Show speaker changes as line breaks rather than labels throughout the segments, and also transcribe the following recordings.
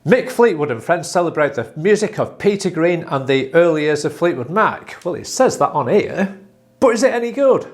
Mick Fleetwood and Friends celebrate the music of Peter Green and the early years of Fleetwood Mac. Well, it says that on here, but is it any good?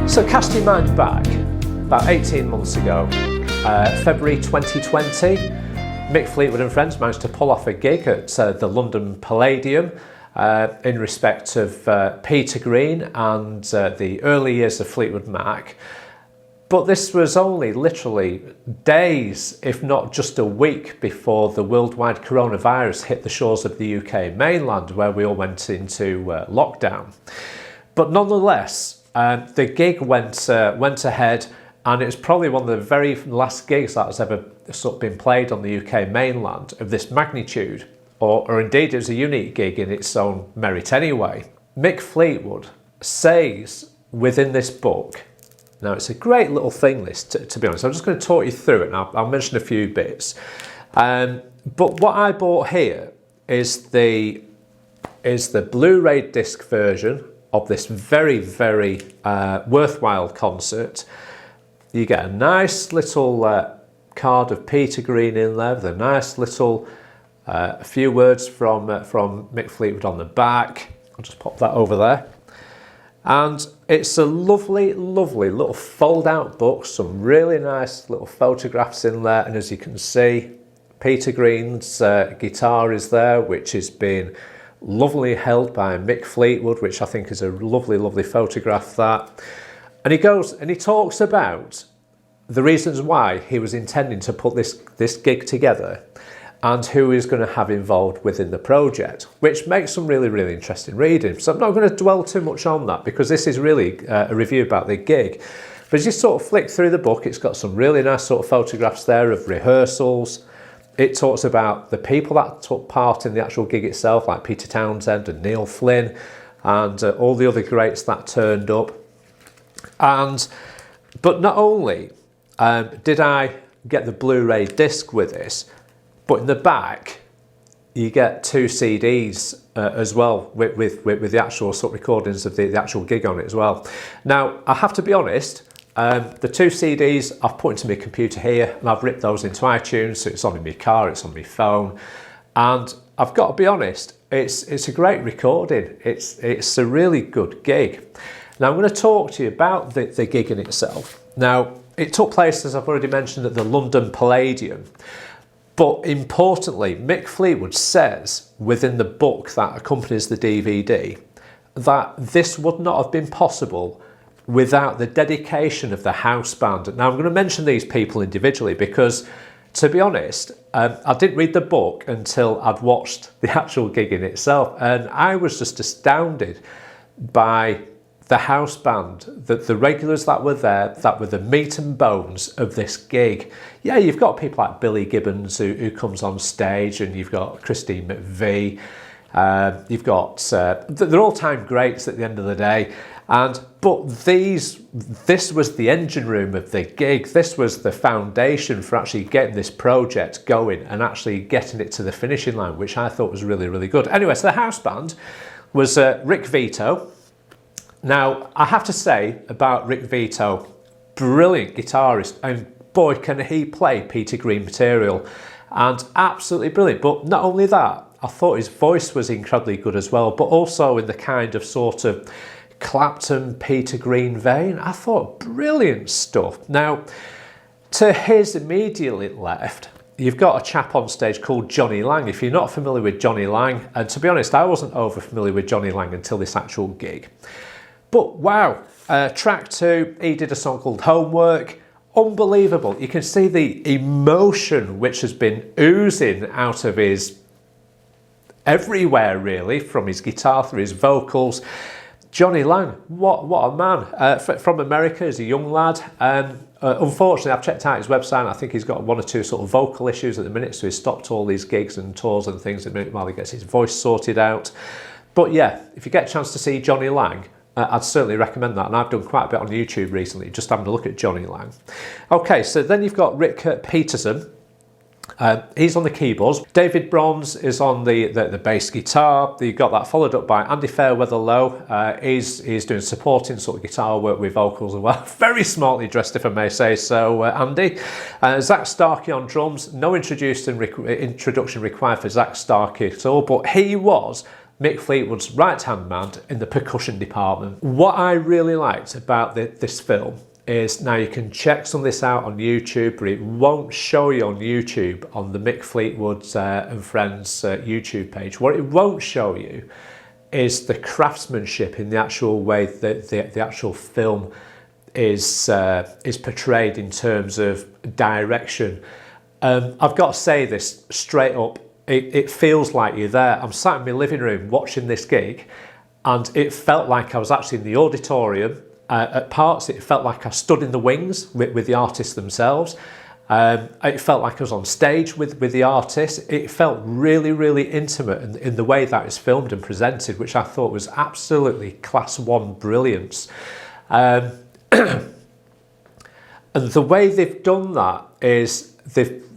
So cast your mind back, about 18 months ago, February 2020, Mick Fleetwood and Friends managed to pull off a gig at the London Palladium in respect of Peter Green and the early years of Fleetwood Mac. But this was only literally days, if not just a week, before the worldwide coronavirus hit the shores of the UK mainland, where we all went into lockdown. But nonetheless, the gig went ahead, and it was probably one of the very last gigs that has ever sort of been played on the UK mainland of this magnitude, or indeed it was a unique gig in its own merit anyway. Mick Fleetwood says within this book, now it's a great little thing this, to be honest. I'm just going to talk you through it, and I'll mention a few bits. But what I bought here is the Blu-ray disc version of this very, very worthwhile concert. You get a nice little card of Peter Green in there with a nice little a few words from Mick Fleetwood on the back. I'll just pop that over there. And it's a lovely, lovely little fold-out book, some really nice little photographs in there, and as you can see, Peter Green's guitar is there, which has been lovely held by Mick Fleetwood, which I think is a lovely, lovely photograph that. And he goes and he talks about the reasons why he was intending to put this gig together and who he's going to have involved within the project, which makes some really, really interesting reading. So I'm not going to dwell too much on that because this is really a review about the gig. But as you sort of flick through the book, it's got some really nice sort of photographs there of rehearsals. It talks about the people that took part in the actual gig itself, like Peter Townsend and Neil Flynn and all the other greats that turned up. But not only did I get the Blu-ray disc with this, but in the back you get 2 CDs as well with the actual sort of recordings of the actual gig on it as well. Now, I have to be honest, the 2 CDs I've put into my computer here, and I've ripped those into iTunes, so it's on in my car, it's on my phone, and I've got to be honest, it's a great recording. It's a really good gig. Now I'm going to talk to you about the gig in itself. Now, it took place, as I've already mentioned, at the London Palladium. But importantly, Mick Fleetwood says within the book that accompanies the DVD that this would not have been possible without the dedication of the house band. Now I'm going to mention these people individually because, to be honest, I didn't read the book until I'd watched the actual gig in itself, and I was just astounded by the house band, the regulars that were there, that were the meat and bones of this gig. Yeah, you've got people like Billy Gibbons who comes on stage, and you've got Christine McVie, you've got, they're all-time greats at the end of the day, but this was the engine room of the gig. This was the foundation for actually getting this project going and actually getting it to the finishing line, which I thought was really, really good. Anyway, so the house band was Rick Vito. Now, I have to say about Rick Vito, brilliant guitarist, and boy can he play Peter Green material, and absolutely brilliant. But not only that, I thought his voice was incredibly good as well, but also in the kind of sort of Clapton, Peter Green vein. I thought brilliant stuff. Now, to his immediately left, you've got a chap on stage called Johnny Lang. If you're not familiar with Johnny Lang, and to be honest, I wasn't over familiar with Johnny Lang until this actual gig. But wow, track 2, he did a song called Homework. Unbelievable. You can see the emotion which has been oozing out of his everywhere, really, from his guitar through his vocals. Johnny Lang, what a man. From America, as a young lad. Unfortunately, I've checked out his website. I think he's got 1 or 2 sort of vocal issues at the minute, so he's stopped all these gigs and tours and things at the minute while he gets his voice sorted out. But yeah, if you get a chance to see Johnny Lang, I'd certainly recommend that, and I've done quite a bit on YouTube recently, just having a look at Johnny Lang. Okay, so then you've got Rick Peterson. He's on the keyboards. David Bronze is on the bass guitar. You've got that followed up by Andy Fairweather-Lowe. He's doing supporting sort of guitar work with vocals as well. Very smartly dressed, if I may say so, Andy. Zach Starkey on drums. No introduction required for Zach Starkey at all, but he was Mick Fleetwood's right-hand man in the percussion department. What I really liked about this film is, now you can check some of this out on YouTube, but it won't show you on YouTube on the Mick Fleetwood and Friends YouTube page. What it won't show you is the craftsmanship in the actual way that the actual film is portrayed in terms of direction. I've got to say this straight up. It feels like you're there. I'm sat in my living room watching this gig, and it felt like I was actually in the auditorium. At parts, it felt like I stood in the wings with the artists themselves. It felt like I was on stage with the artists. It felt really, really intimate in the way that it's filmed and presented, which I thought was absolutely class 1 brilliance. And the way they've done that is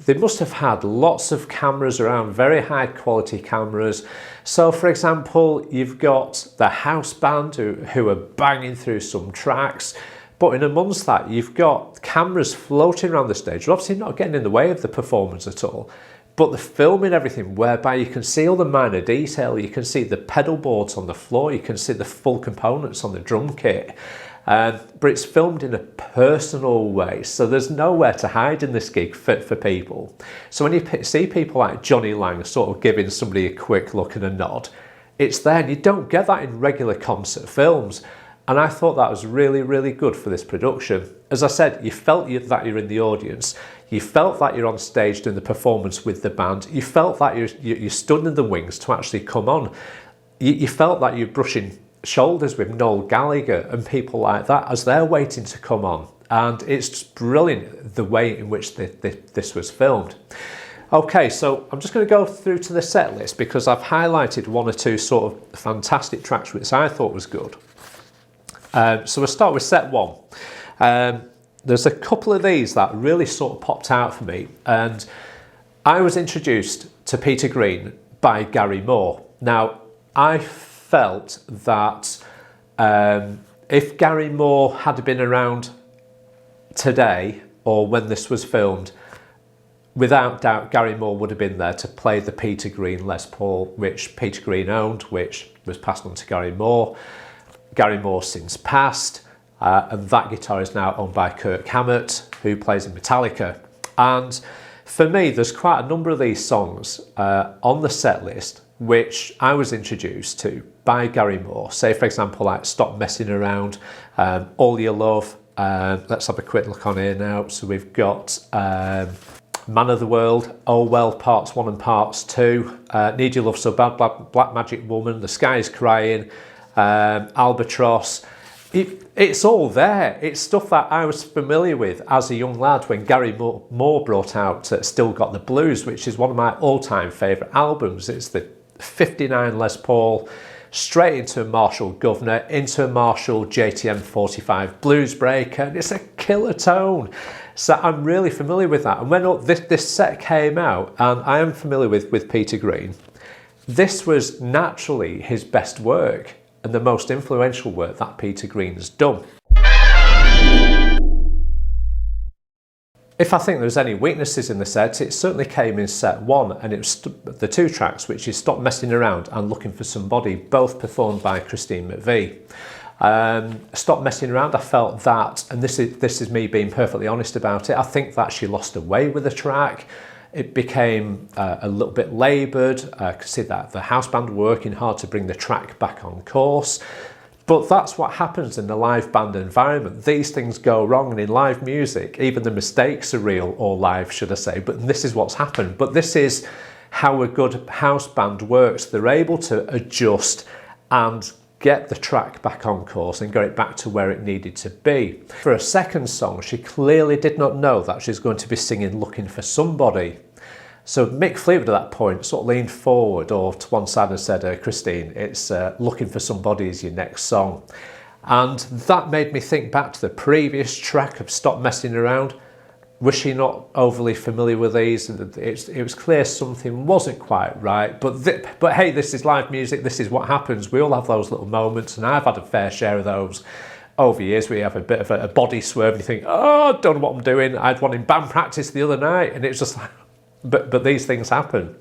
they must have had lots of cameras around, very high quality cameras. So for example, you've got the house band who are banging through some tracks, but in amongst that, you've got cameras floating around the stage. They're obviously not getting in the way of the performance at all, but they're filming everything whereby you can see all the minor detail. You can see the pedal boards on the floor. You can see the full components on the drum kit. But it's filmed in a personal way, so there's nowhere to hide in this gig for people. So when you see people like Johnny Lang sort of giving somebody a quick look and a nod, it's there, and you don't get that in regular concert films. And I thought that was really, really good for this production. As I said, you felt that you're in the audience. You felt that you're on stage doing the performance with the band. You felt that you stood in the wings to actually come on. You felt that you're brushing shoulders with Noel Gallagher and people like that as they're waiting to come on. And it's just brilliant the way in which this was filmed. Okay, so I'm just going to go through to the set list because I've highlighted 1 or 2 sort of fantastic tracks which I thought was good. So we'll start with set 1. There's a couple of these that really sort of popped out for me, and I was introduced to Peter Green by Gary Moore. Now, I felt that if Gary Moore had been around today or when this was filmed, without doubt Gary Moore would have been there to play the Peter Green Les Paul, which Peter Green owned, which was passed on to Gary Moore. Gary Moore since passed, and that guitar is now owned by Kirk Hammett, who plays in Metallica. And for me, there's quite a number of these songs on the set list which I was introduced to by Gary Moore. Say, for example, like Stop Messing Around, All Your Love. Let's have a quick look on here now. So we've got Man of the World, Oh Well, Parts 1 and Parts 2, Need Your Love So Bad, Black Magic Woman, The Sky Is Crying, Albatross. It's all there. It's stuff that I was familiar with as a young lad when Gary Moore brought out Still Got the Blues, which is one of my all-time favourite albums. It's the 59 Les Paul, straight into a Marshall Governor, into a Marshall JTM 45 Blues Breaker, and it's a killer tone. So I'm really familiar with that. And when this set came out, and I am familiar with Peter Green, This was naturally his best work and the most influential work that Peter Green's done. If I think there was any weaknesses in the set, it certainly came in set 1, and it was the 2 tracks, which is Stop Messing Around and Looking for Somebody, both performed by Christine McVie. Stop Messing Around, I felt that, and this is me being perfectly honest about it, I think that she lost her way with the track. It became a little bit laboured. I could see that the house band were working hard to bring the track back on course. But that's what happens in the live band environment. These things go wrong, and in live music, even the mistakes are real, or live, should I say. But this is what's happened. But this is how a good house band works. They're able to adjust and get the track back on course and get it back to where it needed to be. For a second song, she clearly did not know that she's going to be singing Looking for Somebody. So Mick Fleetwood at that point sort of leaned forward or to one side and said, Christine, it's Looking for Somebody is your next song. And that made me think back to the previous track of Stop Messing Around. Was she not overly familiar with these? It was clear something wasn't quite right. But hey, this is live music. This is what happens. We all have those little moments, and I've had a fair share of those over years. We have a bit of a body swerve, and you think, oh, I don't know what I'm doing. I had one in band practice the other night, and it was just like, but these things happen.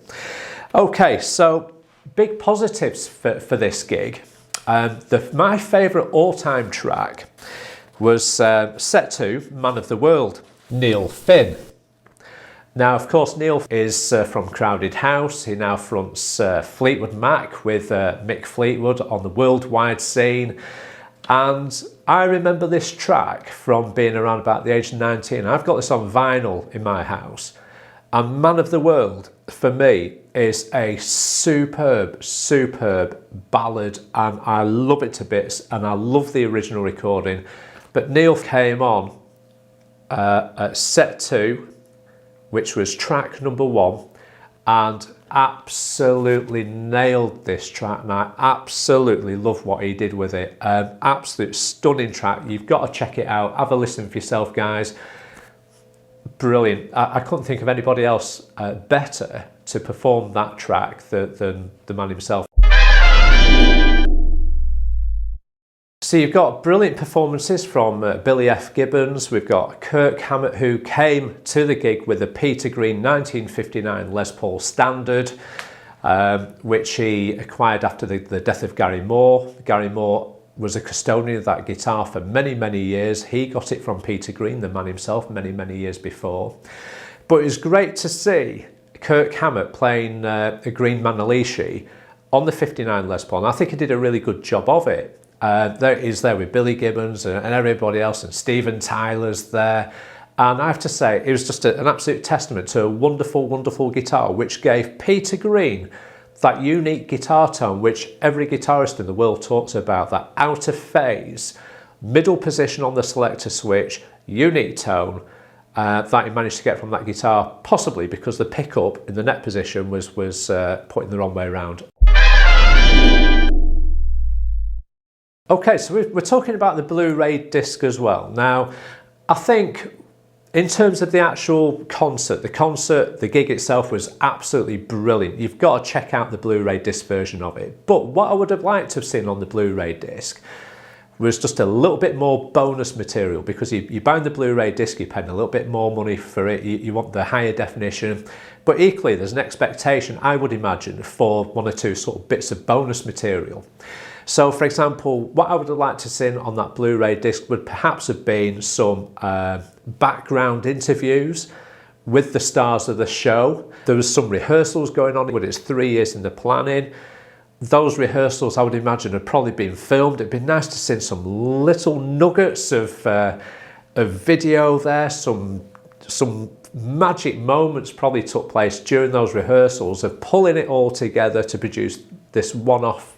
Okay, so big positives for this gig. My favourite all-time track was set 2, Man of the World, Neil Finn. Now, of course, Neil is from Crowded House. He now fronts Fleetwood Mac with Mick Fleetwood on the worldwide scene. And I remember this track from being around about the age of 19. I've got this on vinyl in my house. And Man of the World, for me, is a superb, superb ballad, and I love it to bits, and I love the original recording. But Neil came on at set 2, which was track number 1, and absolutely nailed this track, and I absolutely love what he did with it. Absolute stunning track. You've got to check it out. Have a listen for yourself, guys. Brilliant. I couldn't think of anybody else better to perform that track than the man himself. So you've got brilliant performances from Billy F. Gibbons. We've got Kirk Hammett, who came to the gig with a Peter Green 1959 Les Paul Standard, which he acquired after the death of Gary Moore. Gary Moore was a custodian of that guitar for many, many years. He got it from Peter Green, the man himself, many, many years before. But it was great to see Kirk Hammett playing a Green Manalishi on the 59 Les Paul, and I think he did a really good job of it. He's there with Billy Gibbons and everybody else, and Steven Tyler's there. And I have to say, it was just an absolute testament to a wonderful, wonderful guitar, which gave Peter Green that unique guitar tone which every guitarist in the world talks about, that out of phase, middle position on the selector switch, unique tone that he managed to get from that guitar, possibly because the pickup in the neck position was put in the wrong way around. Okay, so we're talking about the Blu-ray disc as well. Now, I think in terms of the actual concert, the gig itself was absolutely brilliant. You've got to check out the Blu-ray disc version of it. But what I would have liked to have seen on the Blu-ray disc was just a little bit more bonus material, because you're buying the Blu-ray disc, you're paying a little bit more money for it, you want the higher definition. But equally, there's an expectation, I would imagine, for 1 or 2 sort of bits of bonus material. So, for example, what I would have liked to see on that Blu-ray disc would perhaps have been some background interviews with the stars of the show. There was some rehearsals going on, but it's 3 years in the planning. Those rehearsals, I would imagine, had probably been filmed. It'd be nice to see some little nuggets of video there. Some magic moments probably took place during those rehearsals of pulling it all together to produce this one-off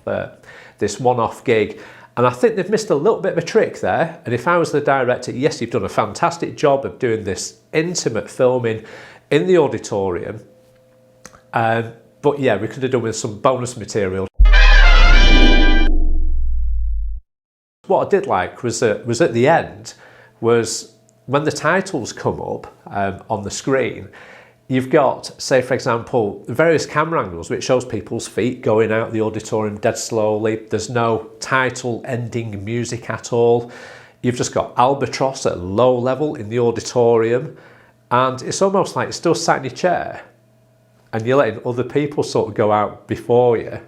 gig. And I think they've missed a little bit of a trick there. And if I was the director, yes, you've done a fantastic job of doing this intimate filming in the auditorium. But yeah, we could have done with some bonus material. What I did like was at the end, was when the titles come up on the screen, You've got, say for example, various camera angles which shows people's feet going out the auditorium dead slowly. There's no title ending music at all. You've just got albatross at low level in the auditorium, and it's almost like you're still sat in your chair and you're letting other people sort of go out before you.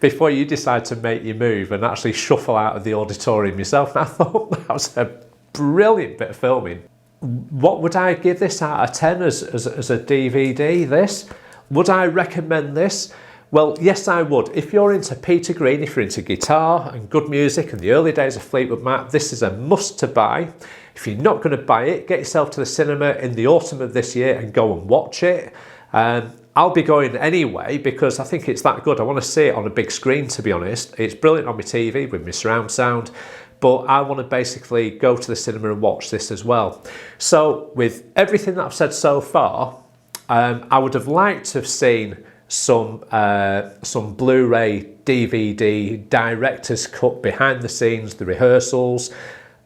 Before you decide to make your move and actually shuffle out of the auditorium yourself. And I thought that was a brilliant bit of filming. What would I give this out of 10 as a DVD, this? Would I recommend this? Well, yes, I would. If you're into Peter Green, if you're into guitar and good music and the early days of Fleetwood Mac, this is a must to buy. If you're not going to buy it, get yourself to the cinema in the autumn of this year and go and watch it. I'll be going anyway because I think it's that good. I want to see it on a big screen, to be honest. It's brilliant on my TV with my surround sound, but I want to basically go to the cinema and watch this as well. So with everything that I've said so far, I would have liked to have seen some Blu-ray, DVD, director's cut behind the scenes, the rehearsals.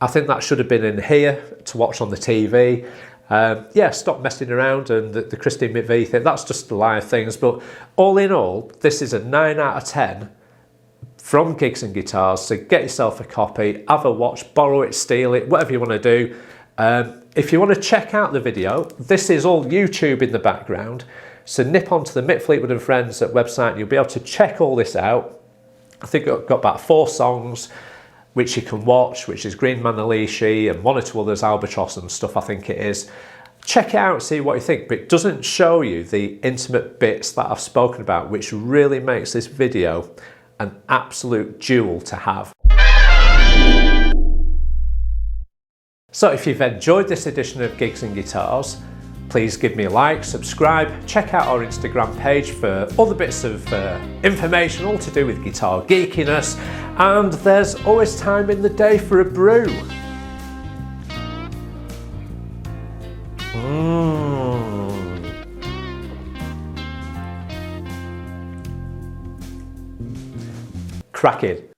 I think that should have been in here to watch on the TV. Yeah, stop messing around and the Christine McVie thing, that's just the live things. But all in all, this is a 9 out of 10 from Gigs and Guitars. So get yourself a copy, have a watch, borrow it, steal it, whatever you want to do. If you want to check out the video, this is all YouTube in the background. So nip onto the Mick Fleetwood and Friends website and you'll be able to check all this out. I think I've got about 4 songs which you can watch, which is Green Man Alicia and 1 or 2 others, Albatross and stuff, I think it is. Check it out, see what you think, but it doesn't show you the intimate bits that I've spoken about, which really makes this video an absolute jewel to have. So if you've enjoyed this edition of Gigs and Guitars, please give me a like, subscribe, check out our Instagram page for other bits of information all to do with guitar geekiness, and there's always time in the day for a brew. Cracking.